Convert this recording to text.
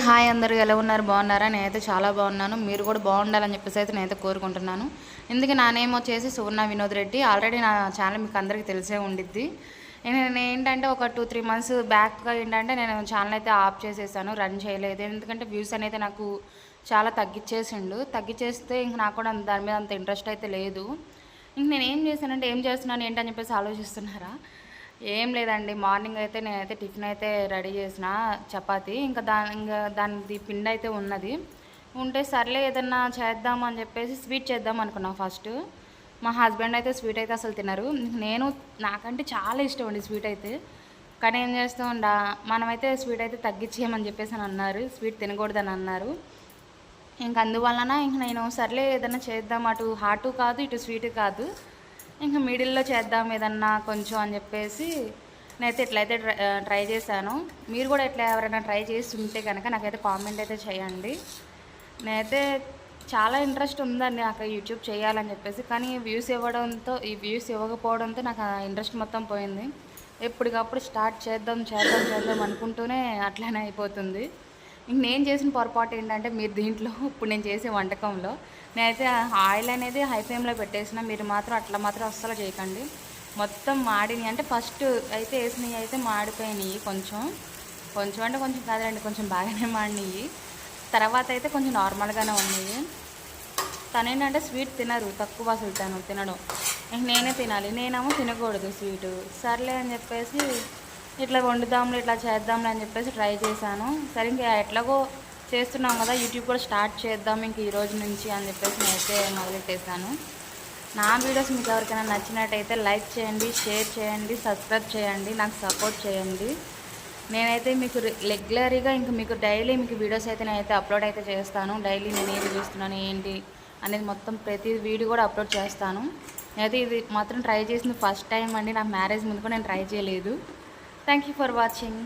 Hi అందరూ ఎలా ఉన్నారు? బాగున్నారా? నేనైతే చాలా బాగున్నాను. మీరు కూడా బాగుండాలని చెప్పేసి అయితే నేనైతే కోరుకుంటున్నాను. ఇందుకే నా నేమ్ వచ్చేసి సువర్ణ వినోద్ రెడ్డి. ఆల్రెడీ నా ఛానల్ మీకు అందరికీ తెలిసే ఉండిద్ది. నేను ఏంటంటే ఒక 2-3 మంత్స్ బ్యాక్గా ఏంటంటే నేను ఛానల్ అయితే ఆఫ్ చేసేసాను, రన్ చేయలేదు. ఎందుకంటే వ్యూస్ అనేది నాకు చాలా తగ్గించేస్తే ఇంక నాకు కూడా దాని మీద అంత ఇంట్రెస్ట్ అయితే లేదు. ఇంక నేను ఏం చేశానంటే ఏం చేస్తున్నాను ఏంటని చెప్పేసి ఆలోచిస్తున్నారా? ఏం లేదండి, మార్నింగ్ అయితే నేనైతే టిఫిన్ అయితే రెడీ చేసిన చపాతి. ఇంకా దానికి పిండి అయితే ఉన్నది. ఉంటే సర్లే ఏదన్నా చేద్దాం అని చెప్పేసి స్వీట్ చేద్దాం అనుకున్నా ఫస్ట్. మా హస్బెండ్ అయితే స్వీట్ అయితే అసలు తినరు. నాకంటే చాలా ఇష్టం అండి స్వీట్ అయితే. కానీ ఏం చేస్తూ మనమైతే స్వీట్ అయితే తగ్గించేయమని చెప్పేసి అని అన్నారు, స్వీట్ తినకూడదని అన్నారు. ఇంక అందువలన నేను సర్లే ఏదైనా చేద్దాం, అటు హాటు కాదు ఇటు స్వీట్ కాదు, ఇంకా మిడిల్లో చేద్దాం ఏదన్నా కొంచెం అని చెప్పేసి నేనైతే ఇట్లయితే ట్రై చేశాను. మీరు కూడా ఇట్లా ఎవరైనా ట్రై చేసి ఉంటే కనుక నాకైతే కామెంట్ అయితే చేయండి. నేనైతే చాలా ఇంట్రెస్ట్ ఉందండి నాకు యూట్యూబ్ చేయాలని చెప్పేసి, కానీ వ్యూస్ ఇవ్వకపోవడంతో నాకు ఆ ఇంట్రెస్ట్ మొత్తం పోయింది. ఎప్పటికప్పుడు స్టార్ట్ చేద్దాం అనుకుంటూనే అట్లానే అయిపోతుంది. ఇంక నేను చేసిన పొరపాటు ఏంటంటే, మీరు దీంట్లో ఇప్పుడు నేను చేసే వంటకంలో నేనైతే ఆయిల్ అనేది హై ఫ్లేమ్లో పెట్టేసిన. మీరు మాత్రం అట్లా మాత్రం అస్సలు చేయకండి. మొత్తం మాడినాయి అంటే ఫస్ట్ అయితే వేసినవి అయితే మాడిపోయినాయి, కొంచెం అంటే కొంచెం కాదండి, కొంచెం బాగానే మాడినాయి. తర్వాత అయితే కొంచెం నార్మల్గానే ఉన్నాయి. తనేంటంటే స్వీట్ తినరు, తక్కువ అసలు తినడం. ఇంక నేనే తినాలి, నేనేమో తినకూడదు స్వీటు. సర్లే అని చెప్పేసి ఇట్లా వండుదాంలే ఇట్లా చేద్దాంలే అని చెప్పేసి ట్రై చేశాను. సరే ఇంకా ఎట్లాగో చేస్తున్నాం కదా, యూట్యూబ్ కూడా స్టార్ట్ చేద్దాం ఇంక ఈ రోజు నుంచి అని చెప్పేసి నేనైతే మొదలెట్టేశాను. నా వీడియోస్ మీకు ఎవరికైనా నచ్చినట్టయితే లైక్ చేయండి, షేర్ చేయండి, సబ్స్క్రైబ్ చేయండి, నాకు సపోర్ట్ చేయండి. నేనైతే మీకు రెగ్యులర్గా మీకు డైలీ వీడియోస్ అయితే నేనైతే అప్లోడ్ అయితే చేస్తాను. డైలీ నేను ఏది చూస్తున్నాను ఏంటి అనేది మొత్తం ప్రతి వీడియో కూడా అప్లోడ్ చేస్తాను. నేనైతే ఇది మాత్రం ట్రై చేసింది ఫస్ట్ టైం అండి, నాకు మ్యారేజ్ ముందు కూడా నేను ట్రై చేయలేదు. Thank you for watching.